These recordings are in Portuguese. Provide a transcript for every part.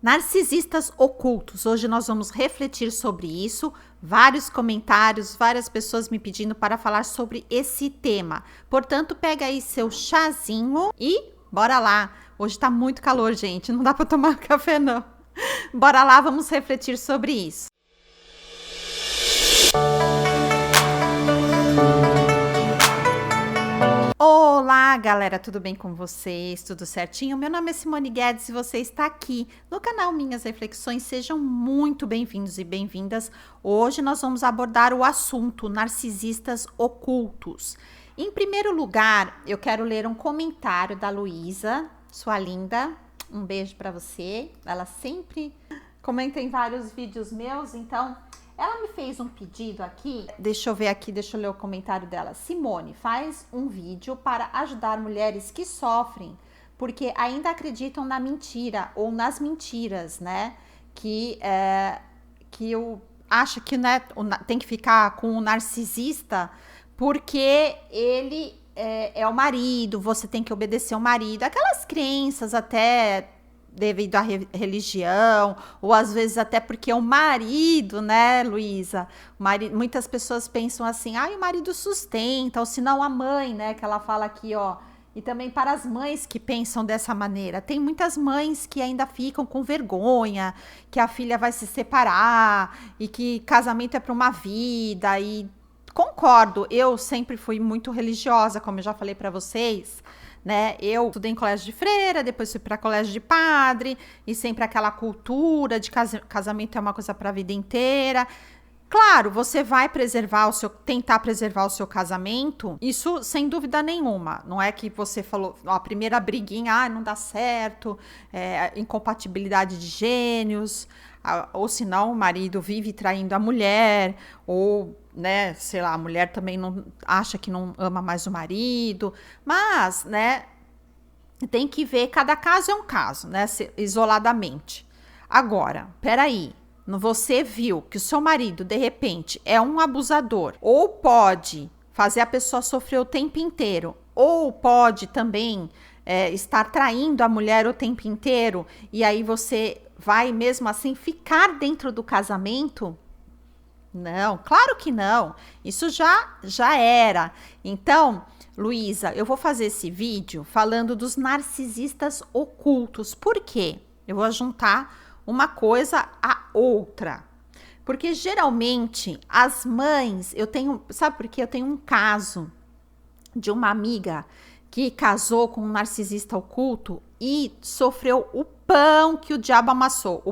Narcisistas ocultos. Hoje nós vamos refletir sobre isso. Vários comentários, várias pessoas me pedindo para falar sobre esse tema. Portanto, pega aí seu chazinho e bora lá. Hoje tá muito calor, gente. Não dá para tomar café, não. Bora lá, vamos refletir sobre isso. Olá, galera, tudo bem com vocês? Tudo certinho? Meu nome é Simone Guedes e você está aqui no canal Minhas Reflexões. Sejam muito bem-vindos e bem-vindas. Hoje nós vamos abordar o assunto narcisistas ocultos. Em primeiro lugar, eu quero ler um comentário da Luísa, sua linda. Um beijo para você. Ela sempre comenta em vários vídeos meus, então... Ela me fez um pedido aqui, deixa eu ver aqui, deixa eu ler o comentário dela. Simone, faz um vídeo para ajudar mulheres que sofrem, porque ainda acreditam na mentira ou nas mentiras, né? Que eu acho que, né, tem que ficar com o narcisista porque ele é o marido, você tem que obedecer o marido. Aquelas crenças até... devido à religião, ou às vezes até porque o marido, né, Luísa? Muitas pessoas pensam assim, o marido sustenta, ou se não a mãe, né, que ela fala aqui, ó. E também para as mães que pensam dessa maneira. Tem muitas mães que ainda ficam com vergonha, que a filha vai se separar, e que casamento é para uma vida, e concordo, eu sempre fui muito religiosa, como eu já falei para vocês, né? Eu estudei em colégio de freira, depois fui para colégio de padre, e sempre aquela cultura de casamento é uma coisa para a vida inteira. Claro, você vai tentar preservar o seu casamento, isso sem dúvida nenhuma. Não é que você falou, a primeira briguinha, não dá certo, incompatibilidade de gênios, ou senão o marido vive traindo a mulher, ou, né, sei lá, a mulher também não acha que não ama mais o marido, mas, né, tem que ver, cada caso é um caso, né, isoladamente. Agora, peraí, você viu que o seu marido, de repente, é um abusador, ou pode fazer a pessoa sofrer o tempo inteiro, ou pode também estar traindo a mulher o tempo inteiro, e aí você vai mesmo assim ficar dentro do casamento? Não, claro que não. Isso já era. Então, Luísa, eu vou fazer esse vídeo falando dos narcisistas ocultos. Por quê? Eu vou juntar uma coisa à outra. Porque geralmente as mães, sabe por quê? Eu tenho um caso de uma amiga que casou com um narcisista oculto e sofreu o pão que o diabo amassou,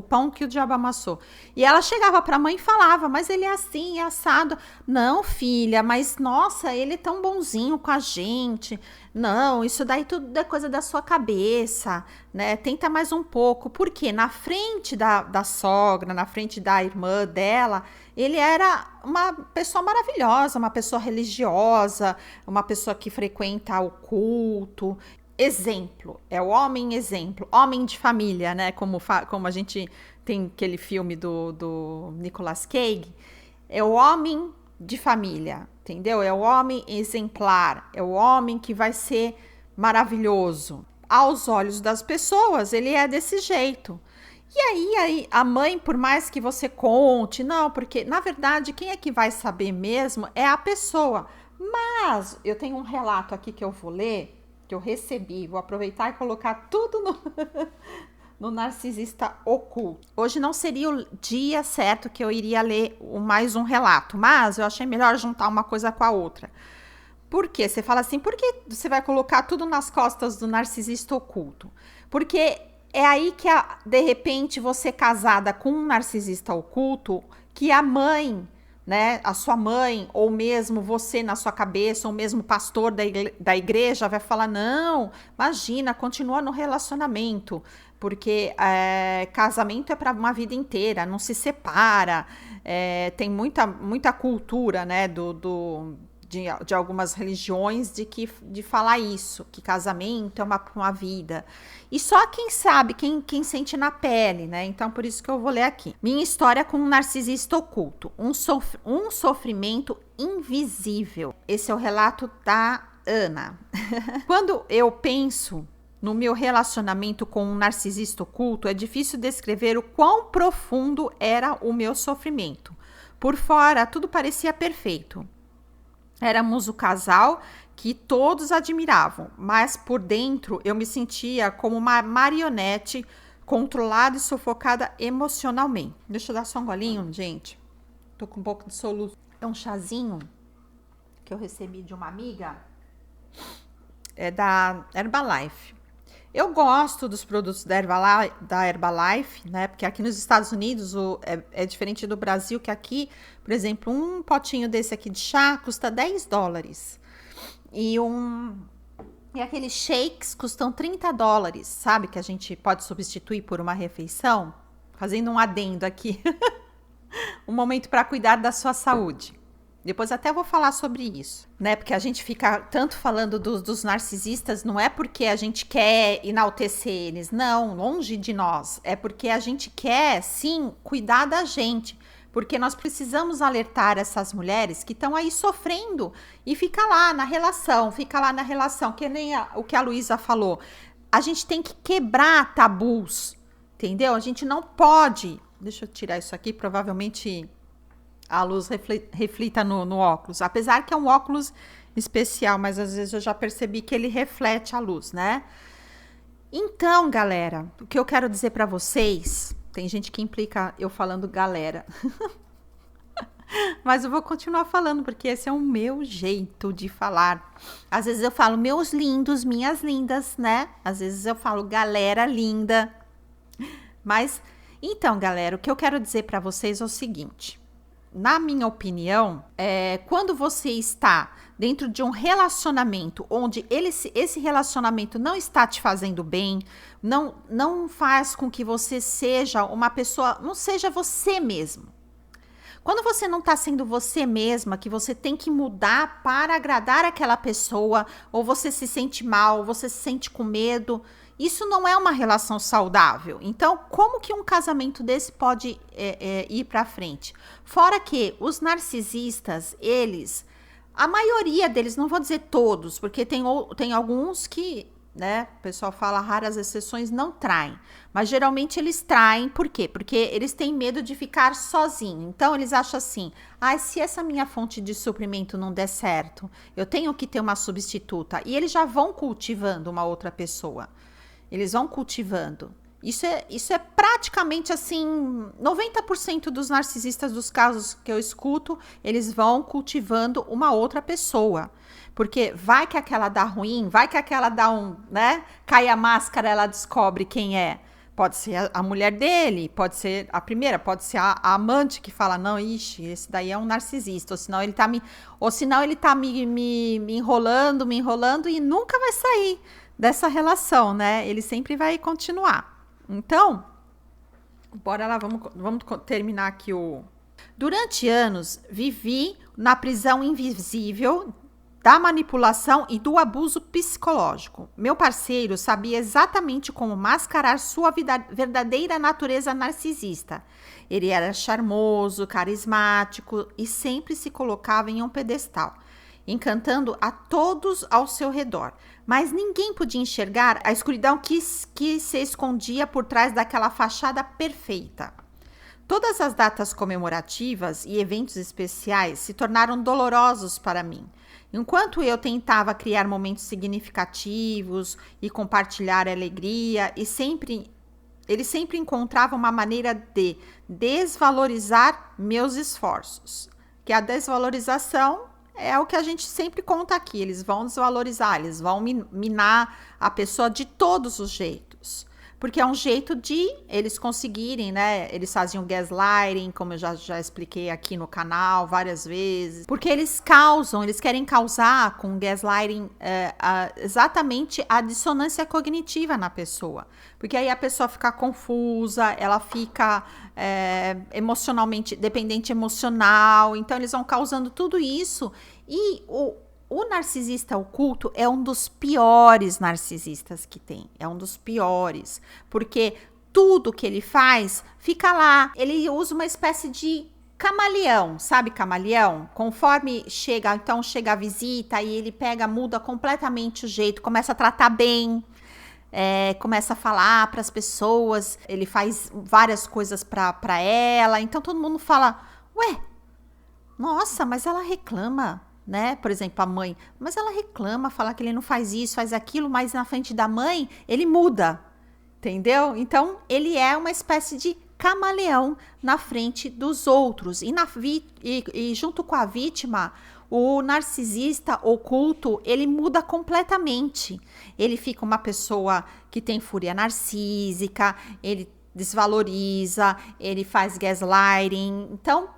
E ela chegava para a mãe e falava, mas ele é assim, é assado. Não, filha, mas nossa, ele é tão bonzinho com a gente. Não, isso daí tudo é coisa da sua cabeça, né? Tenta mais um pouco. Porque na frente da sogra, na frente da irmã dela, ele era uma pessoa maravilhosa, uma pessoa religiosa, uma pessoa que frequenta o culto. Exemplo, é o homem exemplo, homem de família, né? Como a gente tem aquele filme do Nicolas Cage, é o homem de família, entendeu? É o homem exemplar, é o homem que vai ser maravilhoso. Aos olhos das pessoas, ele é desse jeito. E aí a mãe, por mais que você conte, não, porque na verdade quem é que vai saber mesmo é a pessoa. Mas eu tenho um relato aqui que eu vou ler, que eu recebi, vou aproveitar e colocar tudo no narcisista oculto. Hoje não seria o dia certo que eu iria ler mais um relato, mas eu achei melhor juntar uma coisa com a outra. Por quê? Você fala assim, por que você vai colocar tudo nas costas do narcisista oculto? Porque é aí que, de repente, você casada com um narcisista oculto, que a mãe, né, a sua mãe, ou mesmo você na sua cabeça, ou mesmo pastor da igreja vai falar, não, imagina, continua no relacionamento, porque casamento é para uma vida inteira, não se separa, tem muita cultura, né, de algumas religiões de falar isso, que casamento é uma vida. E só quem sabe, quem sente na pele, né? Então, por isso que eu vou ler aqui. Minha história com um narcisista oculto. Um sofrimento invisível. Esse é o relato da Ana. Quando eu penso no meu relacionamento com um narcisista oculto, é difícil descrever o quão profundo era o meu sofrimento. Por fora, tudo parecia perfeito. Éramos o casal que todos admiravam, mas por dentro eu me sentia como uma marionete controlada e sufocada emocionalmente. Deixa eu dar só um golinho, gente. Tô com um pouco de soluço. É um chazinho que eu recebi de uma amiga, é da Herbalife. Eu gosto dos produtos da Herbalife, né? Porque aqui nos Estados Unidos é diferente do Brasil, que aqui, por exemplo, um potinho desse aqui de chá custa $10. E aqueles shakes custam $30, sabe? Que a gente pode substituir por uma refeição. Fazendo um adendo aqui. Um momento para cuidar da sua saúde. Depois até vou falar sobre isso, né? Porque a gente fica tanto falando dos narcisistas, não é porque a gente quer enaltecer eles, não, longe de nós. É porque a gente quer, sim, cuidar da gente. Porque nós precisamos alertar essas mulheres que estão aí sofrendo e fica lá na relação, que nem o que a Luísa falou. A gente tem que quebrar tabus, entendeu? A gente não pode... Deixa eu tirar isso aqui, provavelmente... a luz reflita no óculos, apesar que é um óculos especial, mas às vezes eu já percebi que ele reflete a luz, né? Então, galera, o que eu quero dizer para vocês, tem gente que implica eu falando galera, mas eu vou continuar falando, porque esse é o meu jeito de falar. Às vezes eu falo meus lindos, minhas lindas, né? Às vezes eu falo galera linda, mas, então, galera, o que eu quero dizer para vocês é o seguinte... Na minha opinião, quando você está dentro de um relacionamento onde esse relacionamento não está te fazendo bem, não faz com que você seja uma pessoa, não seja você mesmo. Quando você não está sendo você mesma, que você tem que mudar para agradar aquela pessoa, ou você se sente mal, ou você se sente com medo, isso não é uma relação saudável. Então, como que um casamento desse pode ir para frente? Fora que os narcisistas, a maioria deles, não vou dizer todos, porque tem alguns que, né, o pessoal fala raras exceções, não traem. Mas geralmente eles traem, por quê? Porque eles têm medo de ficar sozinhos. Então eles acham assim, se essa minha fonte de suprimento não der certo, eu tenho que ter uma substituta. E eles já vão cultivando uma outra pessoa. Eles vão cultivando. Isso é praticamente assim, 90% dos narcisistas dos casos que eu escuto, eles vão cultivando uma outra pessoa. Porque vai que aquela dá ruim, vai que aquela dá né? Cai a máscara, ela descobre quem é. Pode ser a mulher dele, pode ser a primeira, pode ser a amante que fala, não, ixi, esse daí é um narcisista, ou senão ele tá me enrolando e nunca vai sair dessa relação, né? Ele sempre vai continuar. Então, bora lá, vamos terminar aqui Durante anos, vivi na prisão invisível da manipulação e do abuso psicológico. Meu parceiro sabia exatamente como mascarar sua verdadeira natureza narcisista. Ele era charmoso, carismático e sempre se colocava em um pedestal, encantando a todos ao seu redor. Mas ninguém podia enxergar a escuridão que se escondia por trás daquela fachada perfeita. Todas as datas comemorativas e eventos especiais se tornaram dolorosos para mim. Enquanto eu tentava criar momentos significativos e compartilhar alegria, ele sempre encontrava uma maneira de desvalorizar meus esforços. Que a desvalorização é o que a gente sempre conta aqui. Eles vão desvalorizar, eles vão minar a pessoa de todos os jeitos. Porque é um jeito de eles conseguirem, né? Eles faziam gaslighting, como eu já expliquei aqui no canal várias vezes. Porque eles querem causar com gaslighting exatamente a dissonância cognitiva na pessoa. Porque aí a pessoa fica confusa, ela fica emocionalmente, dependente emocional. Então eles vão causando tudo isso. E o narcisista oculto é um dos piores narcisistas que tem. É um dos piores. Porque tudo que ele faz fica lá. Ele usa uma espécie de camaleão. Sabe camaleão? Conforme chega a visita e ele muda completamente o jeito. Começa a tratar bem. começa a falar para as pessoas, ele faz várias coisas para ela, então todo mundo fala, ué, nossa, mas ela reclama, né? Por exemplo, a mãe, mas ela reclama, fala que ele não faz isso, faz aquilo, mas na frente da mãe ele muda, entendeu? Então ele é uma espécie de camaleão na frente dos outros e junto com a vítima, o narcisista oculto, ele muda completamente. Ele fica uma pessoa que tem fúria narcísica, ele desvaloriza, ele faz gaslighting. Então,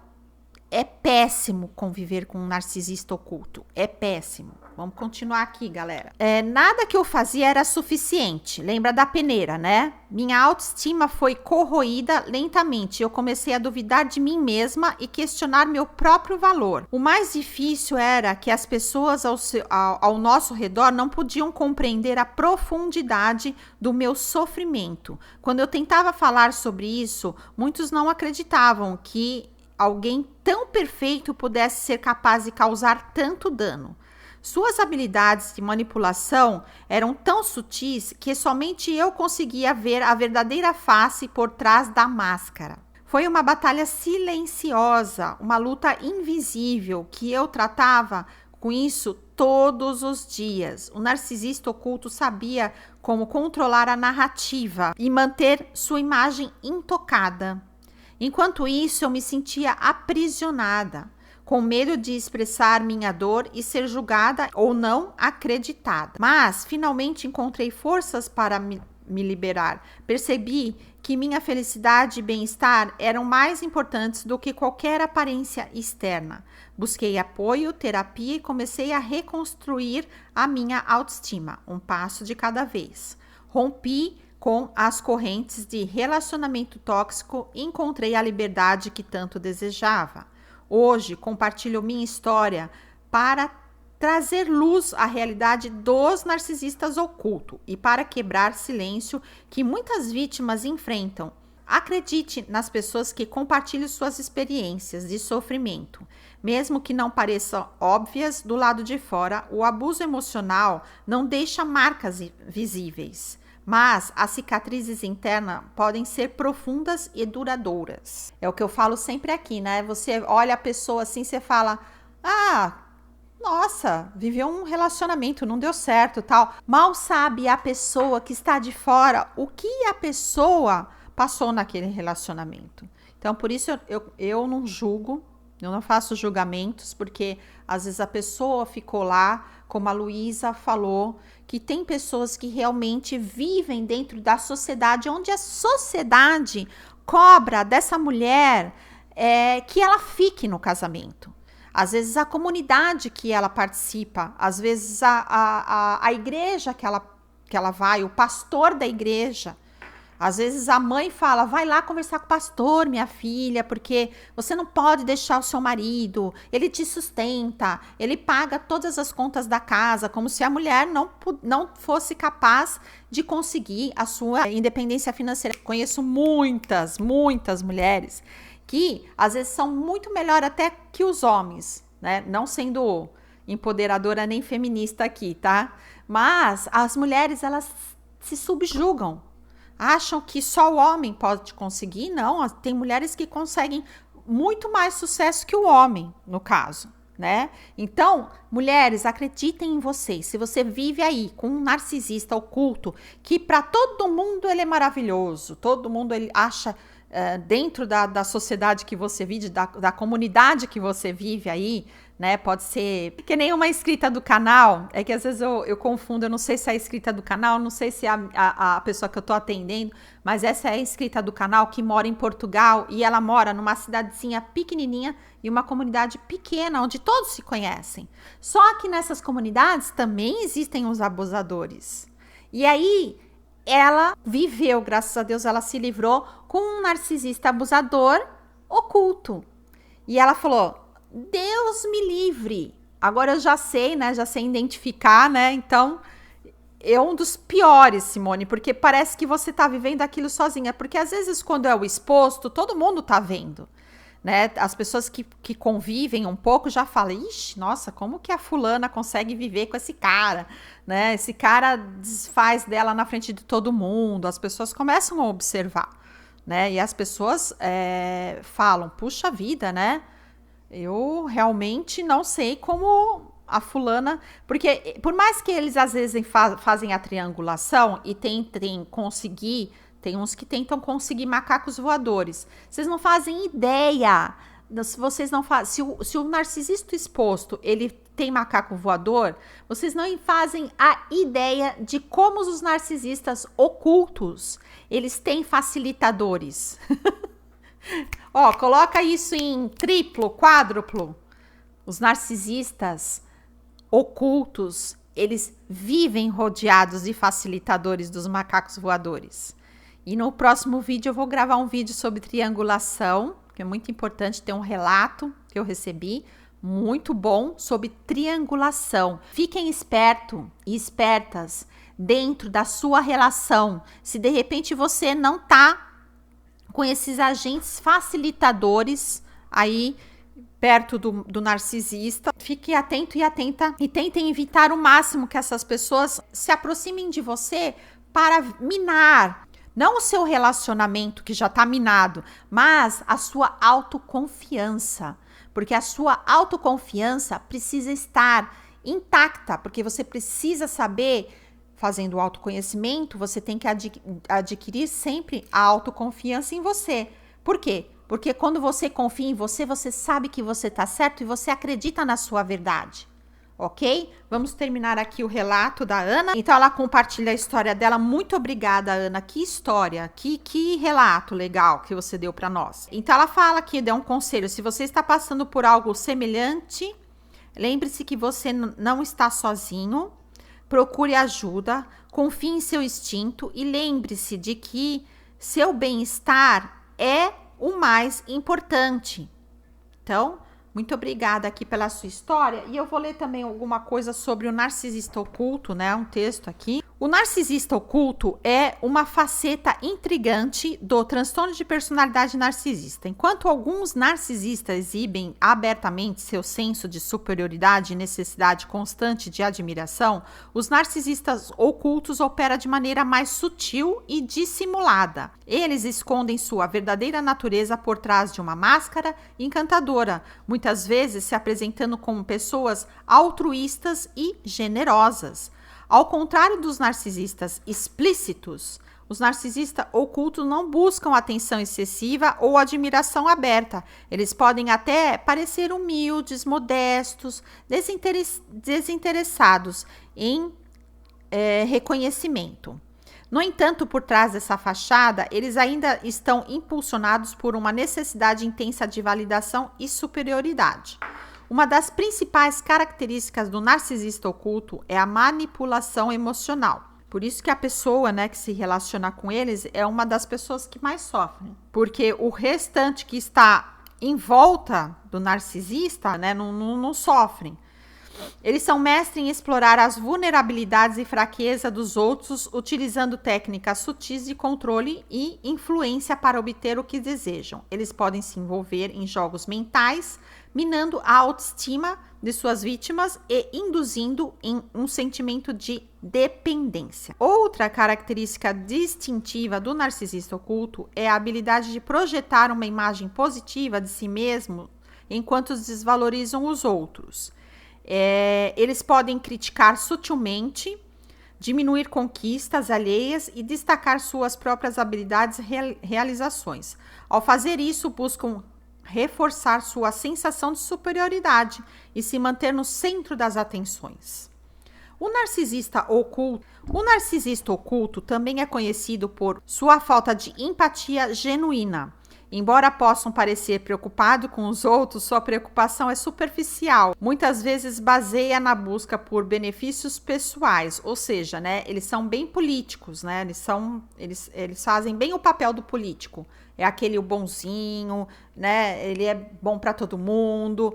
é péssimo conviver com um narcisista oculto. É péssimo. Vamos continuar aqui, galera. Nada que eu fazia era suficiente. Lembra da peneira, né? Minha autoestima foi corroída lentamente. Eu comecei a duvidar de mim mesma e questionar meu próprio valor. O mais difícil era que as pessoas ao nosso redor não podiam compreender a profundidade do meu sofrimento. Quando eu tentava falar sobre isso, muitos não acreditavam que alguém tão perfeito pudesse ser capaz de causar tanto dano. Suas habilidades de manipulação eram tão sutis que somente eu conseguia ver a verdadeira face por trás da máscara. Foi uma batalha silenciosa, uma luta invisível que eu tratava com isso todos os dias. O narcisista oculto sabia como controlar a narrativa e manter sua imagem intocada. Enquanto isso, eu me sentia aprisionada, com medo de expressar minha dor e ser julgada ou não acreditada. Mas, finalmente, encontrei forças para me liberar. Percebi que minha felicidade e bem-estar eram mais importantes do que qualquer aparência externa. Busquei apoio, terapia e comecei a reconstruir a minha autoestima, um passo de cada vez. Rompi com as correntes de relacionamento tóxico e encontrei a liberdade que tanto desejava. Hoje, compartilho minha história para trazer luz à realidade dos narcisistas ocultos e para quebrar silêncio que muitas vítimas enfrentam. Acredite nas pessoas que compartilham suas experiências de sofrimento. Mesmo que não pareçam óbvias do lado de fora, o abuso emocional não deixa marcas visíveis. Mas as cicatrizes internas podem ser profundas e duradouras. É o que eu falo sempre aqui, né? Você olha a pessoa assim, você fala, nossa, viveu um relacionamento, não deu certo, tal. Mal sabe a pessoa que está de fora o que a pessoa passou naquele relacionamento. Então, por isso eu não julgo, eu não faço julgamentos, porque às vezes a pessoa ficou lá, como a Luísa falou, que tem pessoas que realmente vivem dentro da sociedade, onde a sociedade cobra dessa mulher que ela fique no casamento. Às vezes a comunidade que ela participa, às vezes a igreja que ela vai, o pastor da igreja. Às vezes a mãe fala, vai lá conversar com o pastor, minha filha, porque você não pode deixar o seu marido, ele te sustenta, ele paga todas as contas da casa, como se a mulher não fosse capaz de conseguir a sua independência financeira. Conheço muitas mulheres que às vezes são muito melhor até que os homens, né? Não sendo empoderadora nem feminista aqui, tá? Mas as mulheres, elas se subjugam. Acham que só o homem pode conseguir? Não, tem mulheres que conseguem muito mais sucesso que o homem, no caso, né? Então, mulheres, acreditem em vocês. Se você vive aí com um narcisista oculto, que para todo mundo ele é maravilhoso, todo mundo ele acha dentro da sociedade que você vive, da comunidade que você vive aí, né? Pode ser que nem uma inscrita do canal, é que às vezes eu confundo, eu não sei se é a inscrita do canal, não sei se é a pessoa que eu tô atendendo, mas essa é a inscrita do canal que mora em Portugal e ela mora numa cidadezinha pequenininha e uma comunidade pequena, onde todos se conhecem. Só que nessas comunidades também existem os abusadores. E aí, ela viveu, graças a Deus, ela se livrou com um narcisista abusador oculto. E ela falou, Deus me livre. Agora eu já sei, né? Já sei identificar, né? Então, é um dos piores, Simone, porque parece que você tá vivendo aquilo sozinha. Porque às vezes, quando é o exposto, todo mundo tá vendo, né? As pessoas que convivem um pouco já falam, ixi, nossa, como que a fulana consegue viver com esse cara, né? Esse cara desfaz dela na frente de todo mundo. As pessoas começam a observar, né? E as pessoas falam, puxa vida, né? Eu realmente não sei como a fulana... Porque por mais que eles às vezes fazem a triangulação e tentem conseguir... Tem uns que tentam conseguir macacos voadores. Vocês não fazem ideia. Vocês não fazem. Se o narcisista exposto ele tem macaco voador, vocês não fazem a ideia de como os narcisistas ocultos eles têm facilitadores. Ó, coloca isso em triplo, quádruplo. Os narcisistas ocultos eles vivem rodeados de facilitadores dos macacos voadores. E no próximo vídeo eu vou gravar um vídeo sobre triangulação, que é muito importante, ter um relato que eu recebi, muito bom, sobre triangulação. Fiquem espertos e espertas dentro da sua relação. Se de repente você não tá com esses agentes facilitadores aí perto do narcisista, fique atento e atenta e tentem evitar o máximo que essas pessoas se aproximem de você para minar não o seu relacionamento que já está minado, mas a sua autoconfiança. Porque a sua autoconfiança precisa estar intacta, porque você precisa saber, fazendo o autoconhecimento, você tem que adquirir sempre a autoconfiança em você. Por quê? Porque quando você confia em você, você sabe que você está certo e você acredita na sua verdade. Ok? Vamos terminar aqui o relato da Ana. Então, ela compartilha a história dela. Muito obrigada, Ana. Que história, que relato legal que você deu para nós. Então, ela fala aqui, deu um conselho. Se você está passando por algo semelhante, lembre-se que você não está sozinho. Procure ajuda, confie em seu instinto e lembre-se de que seu bem-estar é o mais importante. Então, muito obrigada aqui pela sua história. E eu vou ler também alguma coisa sobre o narcisista oculto, né? Um texto aqui. O narcisista oculto é uma faceta intrigante do transtorno de personalidade narcisista. Enquanto alguns narcisistas exibem abertamente seu senso de superioridade e necessidade constante de admiração, os narcisistas ocultos operam de maneira mais sutil e dissimulada. Eles escondem sua verdadeira natureza por trás de uma máscara encantadora, muitas vezes se apresentando como pessoas altruístas e generosas. Ao contrário dos narcisistas explícitos, os narcisistas ocultos não buscam atenção excessiva ou admiração aberta. Eles podem até parecer humildes, modestos, desinteressados em reconhecimento. No entanto, por trás dessa fachada, eles ainda estão impulsionados por uma necessidade intensa de validação e superioridade. Uma das principais características do narcisista oculto é a manipulação emocional. Por isso que a pessoa, né, que se relaciona com eles é uma das pessoas que mais sofrem. Porque o restante que está em volta do narcisista, né, não sofrem. Eles são mestres em explorar as vulnerabilidades e fraquezas dos outros, utilizando técnicas sutis de controle e influência para obter o que desejam. Eles podem se envolver em jogos mentais, minando a autoestima de suas vítimas e induzindo em um sentimento de dependência. Outra característica distintiva do narcisista oculto é a habilidade de projetar uma imagem positiva de si mesmo enquanto desvalorizam os outros. Eles podem criticar sutilmente, diminuir conquistas alheias e destacar suas próprias habilidades e realizações. Ao fazer isso, buscam reforçar sua sensação de superioridade e se manter no centro das atenções. O narcisista oculto também é conhecido por sua falta de empatia genuína. Embora possam parecer preocupados com os outros, sua preocupação é superficial. Muitas vezes baseia na busca por benefícios pessoais, ou seja, né, eles são bem políticos, né? Eles fazem bem o papel do político. É aquele bonzinho, né? Ele é bom para todo mundo,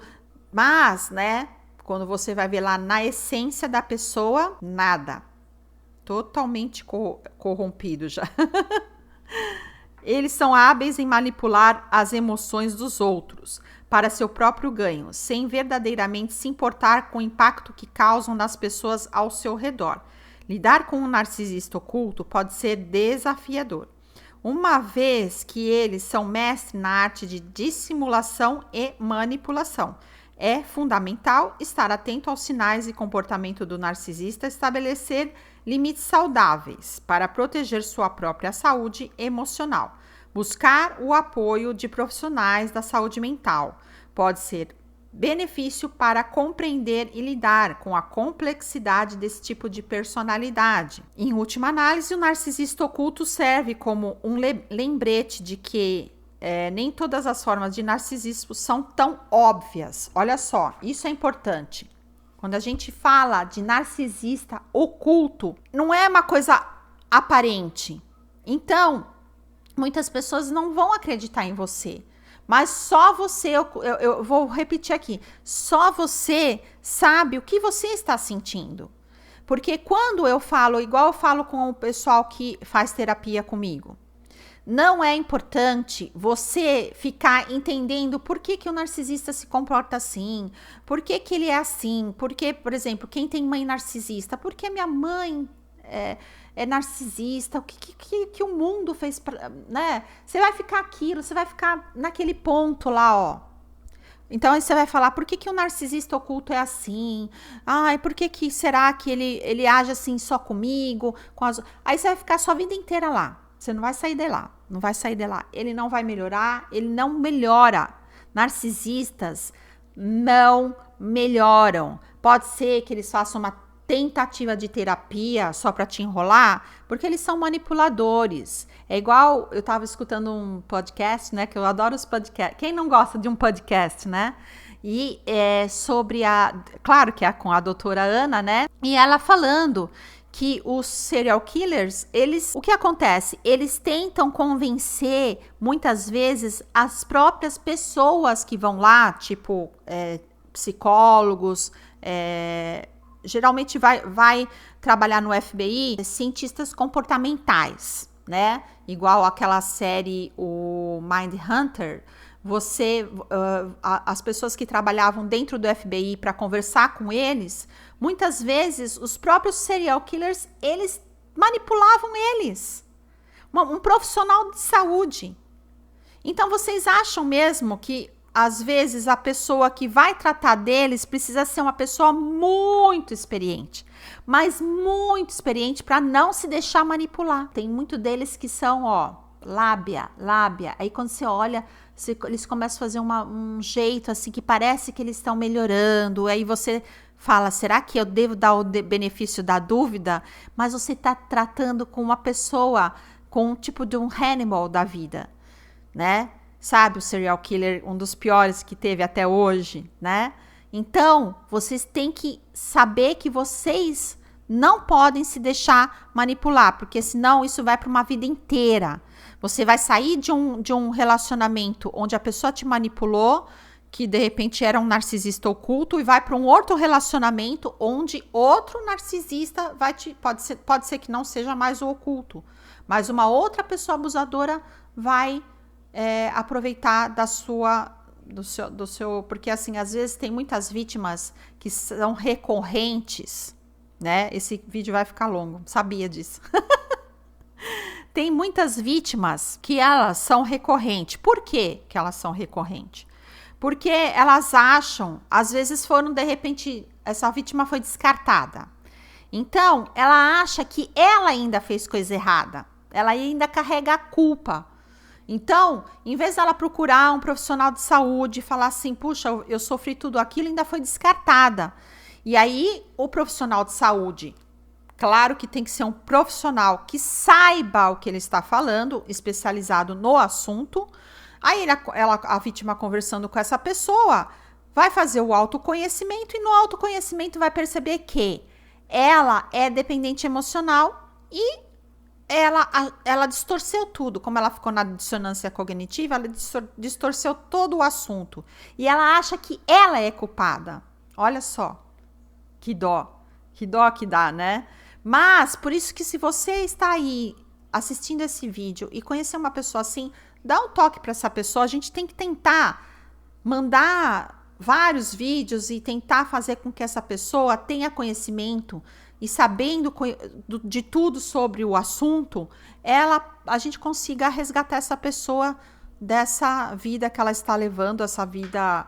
mas, né, quando você vai ver lá na essência da pessoa, nada. Totalmente corrompido já. Eles são hábeis em manipular as emoções dos outros para seu próprio ganho, sem verdadeiramente se importar com o impacto que causam nas pessoas ao seu redor. Lidar com um narcisista oculto pode ser desafiador, uma vez que eles são mestres na arte de dissimulação e manipulação. É fundamental estar atento aos sinais e comportamento do narcisista, estabelecer limites saudáveis para proteger sua própria saúde emocional. Buscar o apoio de profissionais da saúde mental pode ser benefício para compreender e lidar com a complexidade desse tipo de personalidade. Em última análise, o narcisista oculto serve como um lembrete de que nem todas as formas de narcisismo são tão óbvias. Olha só, isso é importante. Quando a gente fala de narcisista oculto, não é uma coisa aparente. Então, muitas pessoas não vão acreditar em você. Mas só você, eu vou repetir aqui, só você sabe o que você está sentindo. Porque quando eu falo, igual eu falo com o pessoal que faz terapia comigo, não é importante você ficar entendendo por que o narcisista se comporta assim, por que ele é assim, porque, por exemplo, quem tem mãe narcisista, por que minha mãe é narcisista, o que o mundo fez, né? Você vai ficar aquilo, você vai ficar naquele ponto lá, ó. Então, aí você vai falar, por que o narcisista oculto é assim? Ai, por que será que ele age assim só comigo? Aí você vai ficar a sua vida inteira lá. Você não vai sair de lá, não vai sair de lá. Ele não vai melhorar, ele não melhora. Narcisistas não melhoram. Pode ser que eles façam uma tentativa de terapia só para te enrolar, porque eles são manipuladores. É igual, eu estava escutando um podcast, né, que eu adoro os podcasts. Quem não gosta de um podcast, né? E é sobre claro que é com a doutora Ana, né? E ela falando que os serial killers, o que acontece? Eles tentam convencer, muitas vezes, as próprias pessoas que vão lá, tipo, psicólogos, geralmente vai trabalhar no FBI, cientistas comportamentais, né? Igual aquela série, o Mindhunter. As pessoas que trabalhavam dentro do FBI para conversar com eles, muitas vezes os próprios serial killers, eles manipulavam eles. Um profissional de saúde. Então, vocês acham mesmo que às vezes a pessoa que vai tratar deles precisa ser uma pessoa muito experiente, mas muito experiente para não se deixar manipular. Tem muito deles que são, lábia. Aí quando você olha, eles começam a fazer um jeito assim que parece que eles estão melhorando. Aí você fala, será que eu devo dar o benefício da dúvida? Mas você está tratando com uma pessoa, com um tipo de um Hannibal da vida, né? Sabe, o serial killer, um dos piores que teve até hoje, né? Então, vocês têm que saber que vocês não podem se deixar manipular, porque senão isso vai para uma vida inteira. Você vai sair de um relacionamento onde a pessoa te manipulou, que de repente era um narcisista oculto, e vai para um outro relacionamento onde outro narcisista pode ser que não seja mais o oculto, mas uma outra pessoa abusadora vai aproveitar do seu, porque assim, às vezes tem muitas vítimas que são recorrentes, né? Esse vídeo vai ficar longo, sabia disso. Tem muitas vítimas que elas são recorrentes. Por que elas são recorrentes? Porque elas acham, às vezes de repente, essa vítima foi descartada. Então, ela acha que ela ainda fez coisa errada. Ela ainda carrega a culpa. Então, em vez dela procurar um profissional de saúde e falar assim, puxa, eu sofri tudo aquilo, ainda foi descartada. E aí, o profissional de saúde, claro que tem que ser um profissional que saiba o que ele está falando, especializado no assunto. Aí, a vítima conversando com essa pessoa, vai fazer o autoconhecimento e no autoconhecimento vai perceber que ela é dependente emocional e ela distorceu tudo. Como ela ficou na dissonância cognitiva, ela distorceu todo o assunto. E ela acha que ela é culpada. Olha só, que dó que dá, né? Mas, por isso que se você está aí assistindo esse vídeo e conhecer uma pessoa assim, dá um toque para essa pessoa. A gente tem que tentar mandar vários vídeos e tentar fazer com que essa pessoa tenha conhecimento e sabendo de tudo sobre o assunto, a gente consiga resgatar essa pessoa dessa vida que ela está levando, essa vida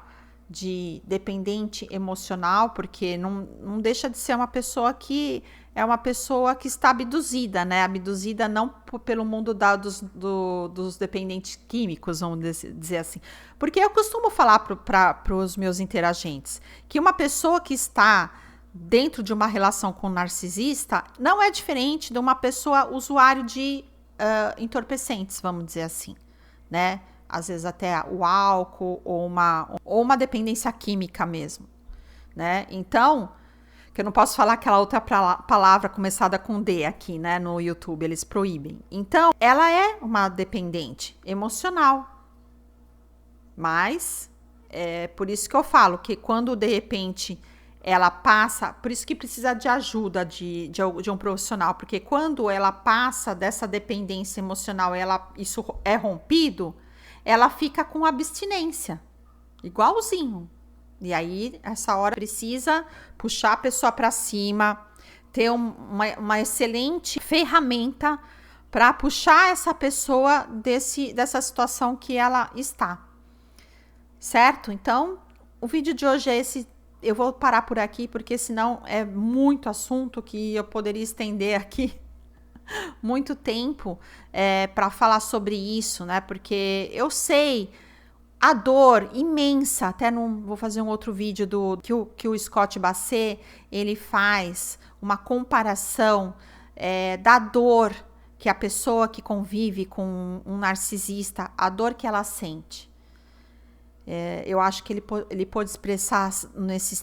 de dependente emocional, porque não deixa de ser uma pessoa que é uma pessoa que está abduzida, né? Abduzida não pelo mundo dos dependentes químicos, vamos dizer assim. Porque eu costumo falar para os meus interagentes que uma pessoa que está dentro de uma relação com um narcisista não é diferente de uma pessoa usuário de entorpecentes, vamos dizer assim, né? Às vezes até o álcool ou uma dependência química mesmo, né? Então, que eu não posso falar aquela outra palavra começada com D aqui, né? No YouTube, eles proíbem. Então, ela é uma dependente emocional. Mas, é por isso que eu falo que quando, de repente, ela passa... Por isso que precisa de ajuda de um profissional. Porque quando ela passa dessa dependência emocional, isso é rompido, ela fica com abstinência. Igualzinho. E aí, essa hora precisa puxar a pessoa para cima, ter uma excelente ferramenta para puxar essa pessoa dessa situação que ela está. Certo? Então, o vídeo de hoje é esse. Eu vou parar por aqui, porque senão é muito assunto que eu poderia estender aqui muito tempo para falar sobre isso, né? Porque eu sei... A dor imensa, até vou fazer um outro vídeo que o Scott Bassett, ele faz uma comparação da dor que a pessoa que convive com um narcisista, a dor que ela sente. Eu acho que ele pode expressar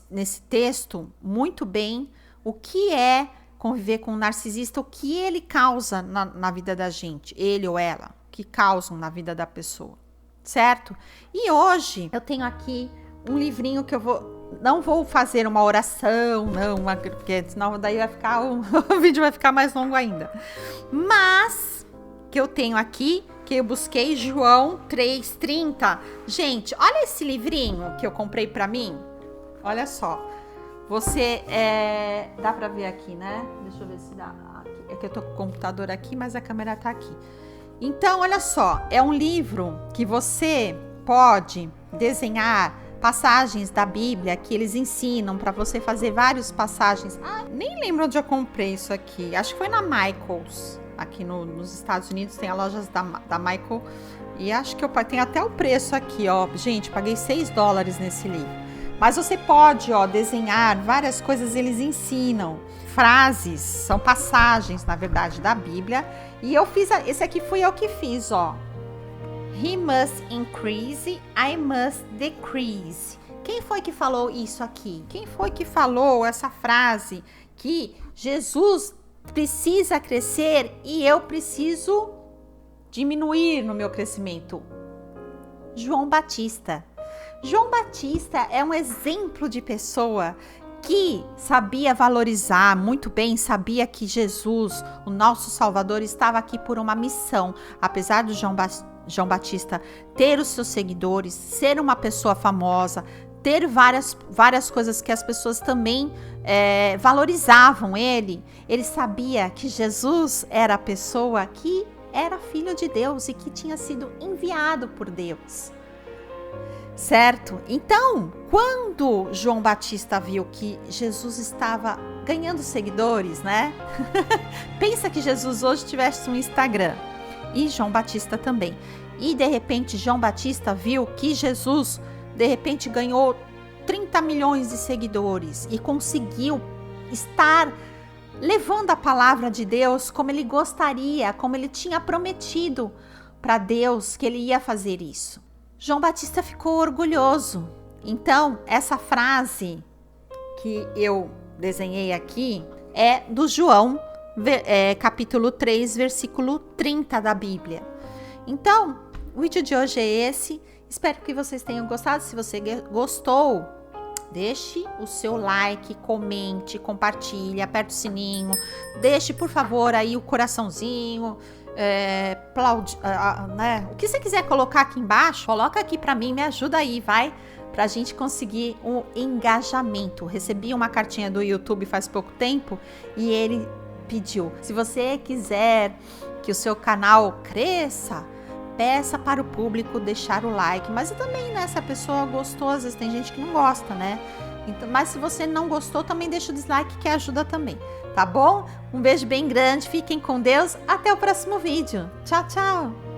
nesse texto muito bem o que é conviver com um narcisista, o que ele causa na vida da gente, ele ou ela, que causam na vida da pessoa. Certo? E hoje eu tenho aqui um livrinho que não vou fazer uma oração, porque senão daí o vídeo vai ficar mais longo ainda. Mas que eu tenho aqui, que eu busquei João 3:30. Gente, olha esse livrinho que eu comprei para mim. Olha só. Dá para ver aqui, né? Deixa eu ver se dá. É que eu tô com o computador aqui, mas a câmera tá aqui. Então, olha só, é um livro que você pode desenhar passagens da Bíblia que eles ensinam para você fazer várias passagens. Nem lembro onde eu comprei isso aqui. Acho que foi na Michaels, aqui nos Estados Unidos tem a loja da Michael. E acho que tem até o preço aqui, ó. Gente, paguei $6 nesse livro. Mas você pode, ó, desenhar várias coisas, eles ensinam. Frases, são passagens, na verdade, da Bíblia. E eu fiz, esse aqui fui eu que fiz, ó. He must increase, I must decrease. Quem foi que falou isso aqui? Quem foi que falou essa frase que Jesus precisa crescer e eu preciso diminuir no meu crescimento? João Batista. João Batista é um exemplo de pessoa que sabia valorizar muito bem, sabia que Jesus, o nosso Salvador, estava aqui por uma missão. Apesar do João Batista ter os seus seguidores, ser uma pessoa famosa, ter várias coisas que as pessoas também valorizavam ele sabia que Jesus era a pessoa que era filho de Deus e que tinha sido enviado por Deus. Certo? Então, quando João Batista viu que Jesus estava ganhando seguidores, né? Pensa que Jesus hoje tivesse um Instagram e João Batista também. E de repente João Batista viu que Jesus de repente ganhou 30 milhões de seguidores e conseguiu estar levando a palavra de Deus como ele gostaria, como ele tinha prometido para Deus que ele ia fazer isso. João Batista ficou orgulhoso. Então, essa frase que eu desenhei aqui é do João, capítulo 3, versículo 30 da Bíblia. Então, o vídeo de hoje é esse. Espero que vocês tenham gostado. Se você gostou, deixe o seu like, comente, compartilhe, aperte o sininho. Deixe, por favor, aí o coraçãozinho. né? O que você quiser colocar aqui embaixo, coloca aqui pra mim, me ajuda aí, vai? Pra gente conseguir um engajamento. Recebi uma cartinha do YouTube faz pouco tempo e ele pediu: se você quiser que o seu canal cresça, peça para o público deixar o like. Mas também, né, se a pessoa gostou, às vezes tem gente que não gosta, né? Então, mas se você não gostou, também deixa o dislike que ajuda também, tá bom? Um beijo bem grande, fiquem com Deus, até o próximo vídeo. Tchau, tchau!